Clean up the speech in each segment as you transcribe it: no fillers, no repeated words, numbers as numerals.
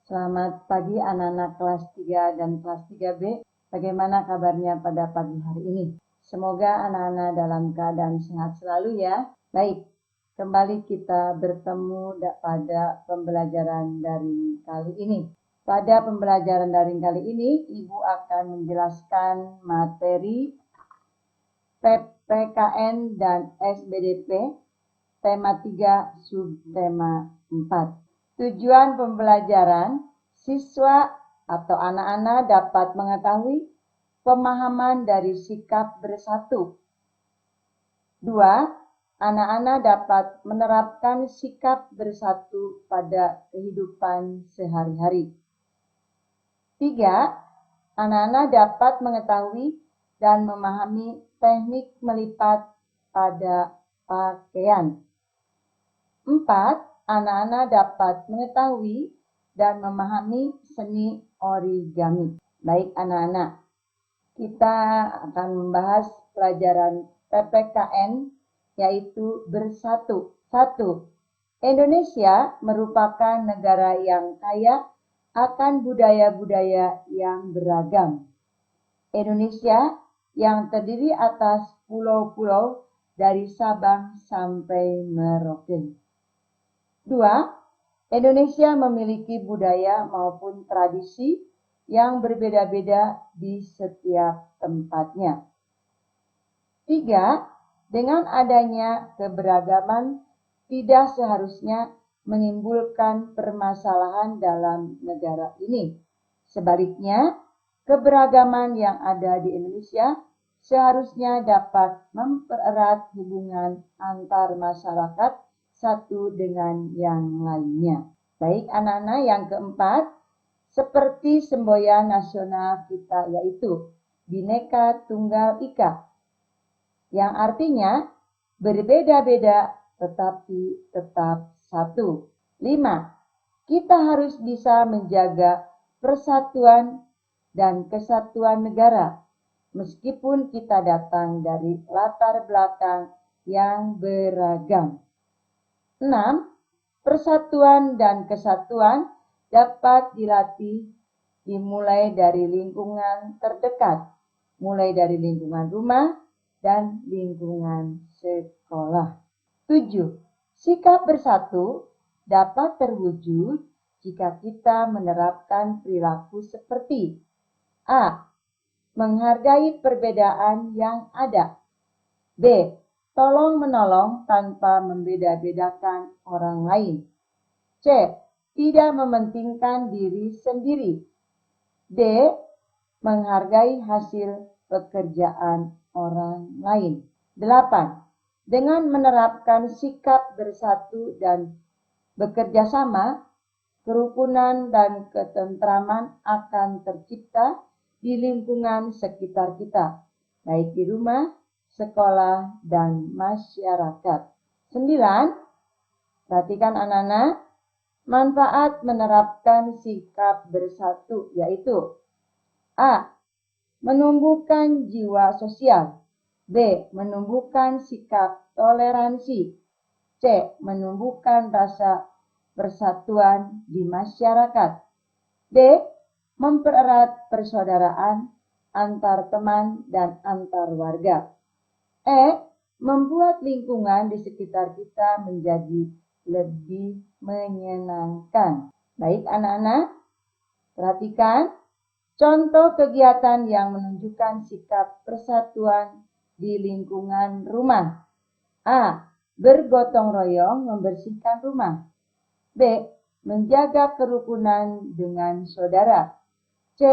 Selamat pagi anak-anak kelas 3 dan kelas 3B. Bagaimana kabarnya pada pagi hari ini? Semoga anak-anak dalam keadaan sehat selalu ya. Baik, kembali kita bertemu pada pembelajaran daring kali ini. Pada pembelajaran daring kali ini, Ibu akan menjelaskan materi PPKN dan SBDP, tema 3, subtema 4. Tujuan pembelajaran, siswa atau anak-anak dapat mengetahui pemahaman dari sikap bersatu. 2. Anak-anak dapat menerapkan sikap bersatu pada kehidupan sehari-hari. 3. Anak-anak dapat mengetahui dan memahami teknik melipat pada pakaian. 4. Anak-anak dapat mengetahui dan memahami seni origami. Baik anak-anak, kita akan membahas pelajaran PPKN yaitu bersatu. 1. Indonesia merupakan negara yang kaya akan budaya-budaya yang beragam. Indonesia yang terdiri atas pulau-pulau dari Sabang sampai Merauke. 2. Indonesia memiliki budaya maupun tradisi yang berbeda-beda di setiap tempatnya. 3. Dengan adanya keberagaman tidak seharusnya menimbulkan permasalahan dalam negara ini. Sebaliknya, keberagaman yang ada di Indonesia seharusnya dapat mempererat hubungan antar masyarakat satu dengan yang lainnya. Baik anak-anak, yang keempat, seperti semboyan nasional kita yaitu Bhinneka Tunggal Ika, yang artinya berbeda-beda tetapi tetap satu. 5. Kita harus bisa menjaga persatuan dan kesatuan negara meskipun kita datang dari latar belakang yang beragam. 6. Persatuan dan kesatuan dapat dilatih dimulai dari lingkungan terdekat, mulai dari lingkungan rumah dan lingkungan sekolah. 7. Sikap bersatu dapat terwujud jika kita menerapkan perilaku seperti A. Menghargai perbedaan yang ada. B. Tolong-menolong tanpa membeda-bedakan orang lain. C. Tidak mementingkan diri sendiri. D. Menghargai hasil pekerjaan orang lain. 8. Dengan menerapkan sikap bersatu dan bekerja sama, kerukunan dan ketentraman akan tercipta di lingkungan sekitar kita, baik di rumah, sekolah, dan masyarakat. 9. Perhatikan anak-anak, manfaat menerapkan sikap bersatu yaitu A. Menumbuhkan jiwa sosial. B. Menumbuhkan sikap toleransi. C. Menumbuhkan rasa persatuan di masyarakat. D. Mempererat persaudaraan antar teman dan antar warga. E. Membuat lingkungan di sekitar kita menjadi lebih menyenangkan. Baik anak-anak, perhatikan contoh kegiatan yang menunjukkan sikap persatuan di lingkungan rumah. A. Bergotong royong membersihkan rumah. B. Menjaga kerukunan dengan saudara. C.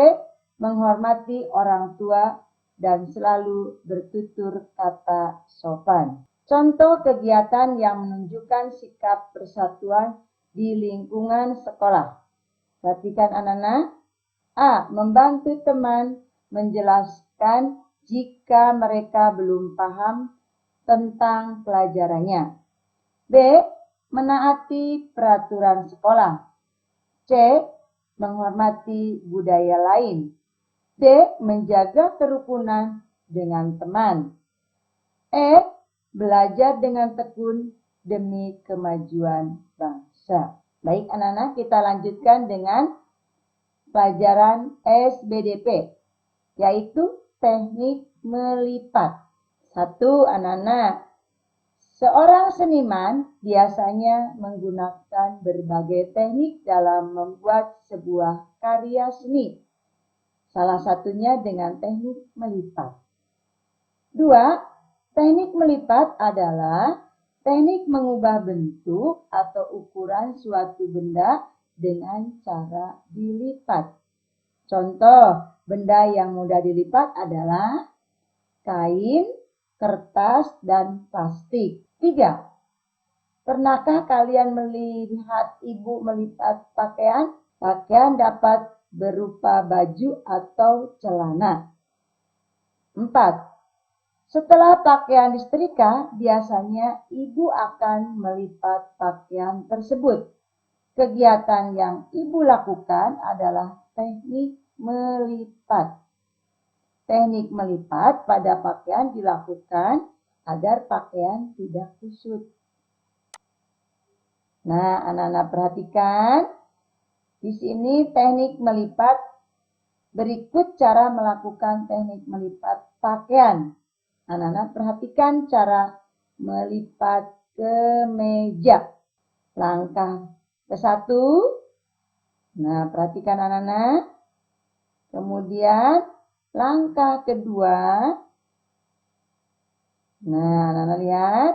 Menghormati orang tua dan selalu bertutur kata sopan. Contoh kegiatan yang menunjukkan sikap persatuan di lingkungan sekolah. Perhatikan anak-anak. A. Membantu teman menjelaskan jika mereka belum paham tentang pelajarannya. B. Menaati peraturan sekolah. C. Menghormati budaya lain. D. Menjaga kerukunan dengan teman. E. Belajar dengan tekun demi kemajuan bangsa. Baik anak-anak, kita lanjutkan dengan pelajaran SBDP, yaitu teknik melipat. 1. Anak-anak, seorang seniman biasanya menggunakan berbagai teknik dalam membuat sebuah karya seni. Salah satunya dengan teknik melipat. 2. Teknik melipat adalah teknik mengubah bentuk atau ukuran suatu benda dengan cara dilipat. Contoh benda yang mudah dilipat adalah kain, kertas, dan plastik. 3. Pernahkah kalian melihat ibu melipat pakaian? Pakaian dapat berupa baju atau celana. 4. Setelah pakaian disetrika, biasanya ibu akan melipat pakaian tersebut. Kegiatan yang ibu lakukan adalah teknik melipat. Teknik melipat pada pakaian dilakukan agar pakaian tidak kusut. Nah, anak-anak perhatikan. Di sini teknik melipat. Berikut cara melakukan teknik melipat pakaian. Anak-anak perhatikan cara melipat kemeja. Langkah ke-1. Nah, perhatikan anak-anak. Kemudian langkah kedua. Nah, anak-anak lihat.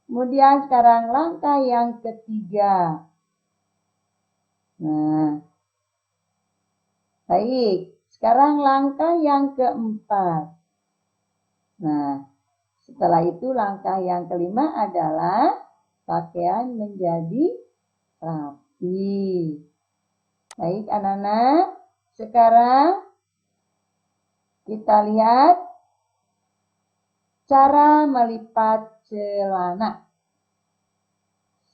Kemudian sekarang langkah yang ketiga. Nah, baik. Sekarang langkah yang keempat. Nah, setelah itu langkah yang kelima adalah pakaian menjadi rapi. Baik anak-anak, sekarang kita lihat cara melipat celana.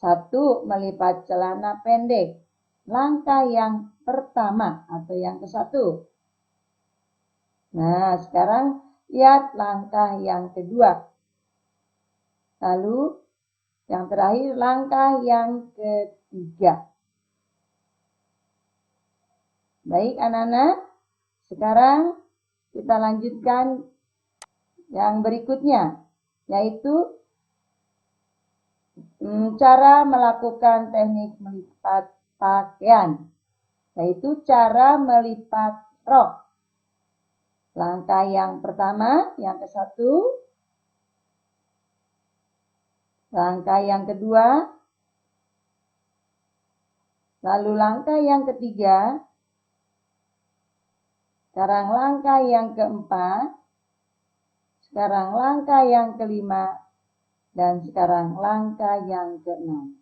1. Melipat celana pendek. Langkah yang pertama atau yang ke-1. Nah, sekarang lihat langkah yang kedua. Lalu yang terakhir langkah yang ketiga. Baik anak-anak, sekarang kita lanjutkan yang berikutnya, yaitu cara melakukan teknik melipat pakaian, yaitu cara melipat rok. Langkah yang pertama, yang ke-1. Langkah yang kedua. Lalu langkah yang ketiga. Sekarang langkah yang keempat. Sekarang langkah yang kelima. Dan sekarang langkah yang keenam.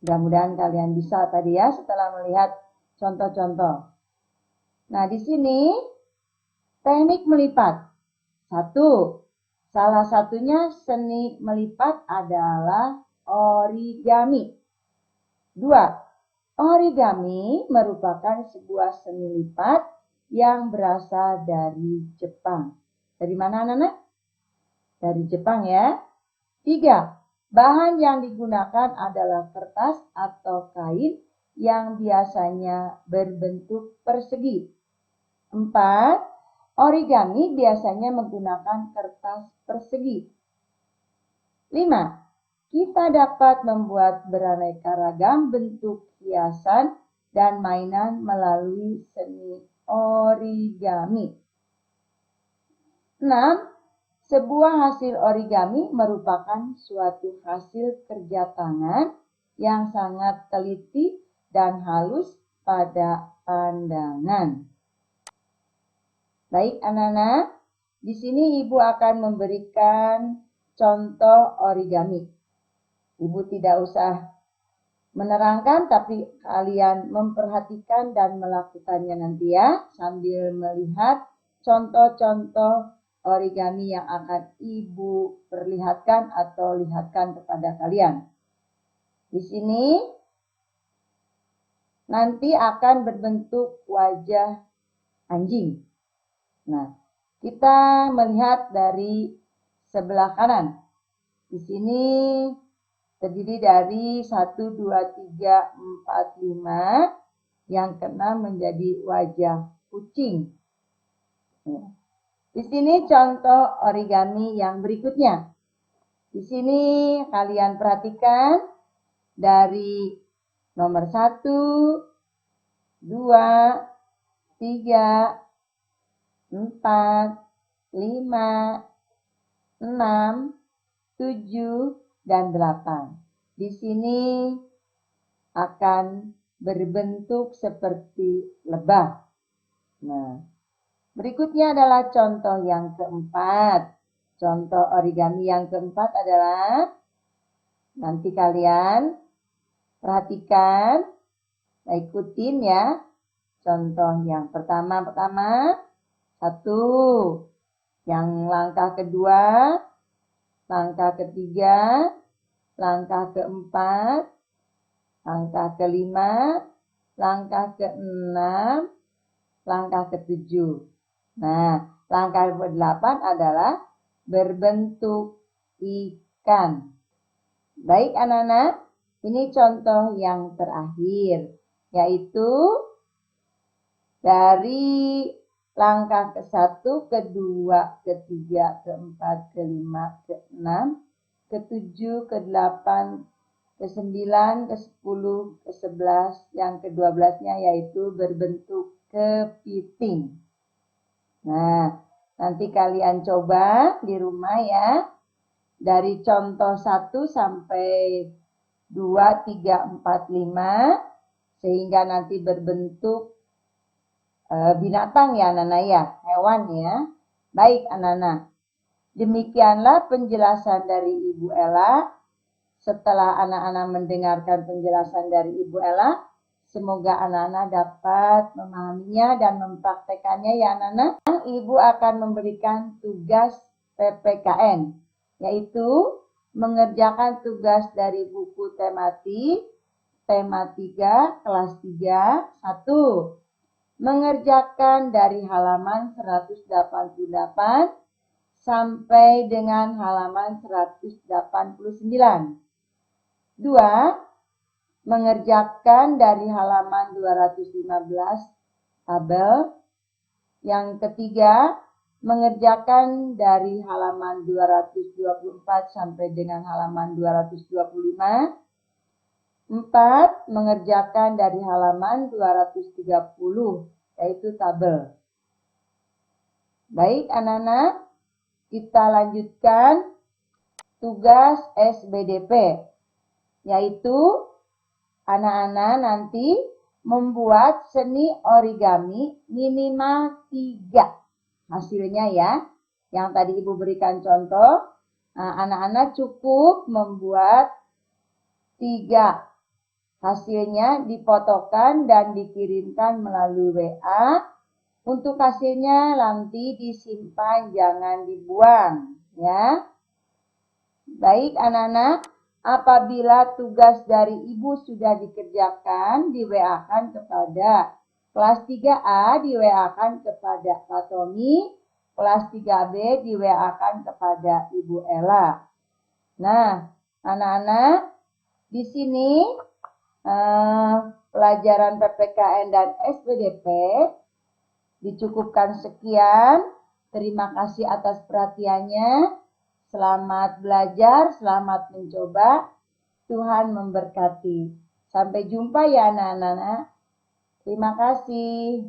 Mudah-mudahan kalian bisa tadi ya setelah melihat contoh-contoh. Nah, di sini teknik melipat. 1. Salah satunya seni melipat adalah origami. 2. Origami merupakan sebuah seni lipat yang berasal dari Jepang. Dari mana anak-anak? Dari Jepang ya. 3. Bahan yang digunakan adalah kertas atau kain yang biasanya berbentuk persegi. 4. Origami biasanya menggunakan kertas persegi. 5. Kita dapat membuat beraneka ragam bentuk hiasan dan mainan melalui seni origami. 6. Sebuah hasil origami merupakan suatu hasil kerja tangan yang sangat teliti dan halus pada pandangan. Baik anak-anak, di sini Ibu akan memberikan contoh origami. Ibu tidak usah menerangkan, tapi kalian memperhatikan dan melakukannya nanti ya, sambil melihat contoh-contoh origami yang akan Ibu perlihatkan atau lihatkan kepada kalian. Di sini nanti akan berbentuk wajah anjing. Nah, kita melihat dari sebelah kanan. Di sini terdiri dari 1, 2, 3, 4, 5. Yang keenam menjadi wajah kucing. Di sini contoh origami yang berikutnya. Di sini kalian perhatikan dari nomor 1, 2, 3, 4, 5, 6, 7, dan 8. Di sini akan berbentuk seperti lebah. Nah, berikutnya adalah contoh yang keempat. Contoh origami yang keempat adalah, nanti kalian perhatikan, ikutin ya. Contoh yang pertama, satu. Yang langkah kedua, langkah ketiga, langkah keempat, langkah kelima, langkah keenam, langkah ketujuh. Nah, langkah ke-8 adalah berbentuk ikan. Baik anak-anak, ini contoh yang terakhir, yaitu dari langkah ke-1, ke-2, ke-3, ke-4, ke-5, ke-6, ke-7, ke-8, ke-9, ke-10, ke-11, yang ke-12-nya yaitu berbentuk kepiting. Nah, nanti kalian coba di rumah ya. Dari contoh 1 sampai 2, 3, 4, 5. Sehingga nanti berbentuk binatang ya anak-anak ya. Hewan ya. Baik anak-anak. Demikianlah penjelasan dari Ibu Ella. Setelah anak-anak mendengarkan penjelasan dari Ibu Ella, semoga anak-anak dapat memahaminya dan mempraktekannya ya anak-anak. Ibu akan memberikan tugas PPKN, yaitu mengerjakan tugas dari buku tematik, tema 3, kelas 3, 1. Mengerjakan dari halaman 188 sampai dengan halaman 189. 2. Mengerjakan dari halaman 215 tabel. Yang ketiga, mengerjakan dari halaman 224 sampai dengan halaman 225. 4. Mengerjakan dari halaman 230, yaitu tabel. Baik anak-anak, kita lanjutkan tugas SBDP. Yaitu anak-anak nanti membuat seni origami minimal 3 hasilnya ya. Yang tadi Ibu berikan contoh, anak-anak cukup membuat 3. Hasilnya dipotokkan dan dikirimkan melalui WA. Untuk hasilnya nanti disimpan, jangan dibuang ya. Baik anak-anak. Apabila tugas dari Ibu sudah dikerjakan, di-WA-kan kepada kelas 3A, di-WA-kan kepada Kak Tommy, kelas 3B di-WA-kan kepada Ibu Ella. Nah, anak-anak, di sini pelajaran PPKN dan SBDP dicukupkan sekian. Terima kasih atas perhatiannya. Selamat belajar, selamat mencoba. Tuhan memberkati. Sampai jumpa ya anak-anak. Terima kasih.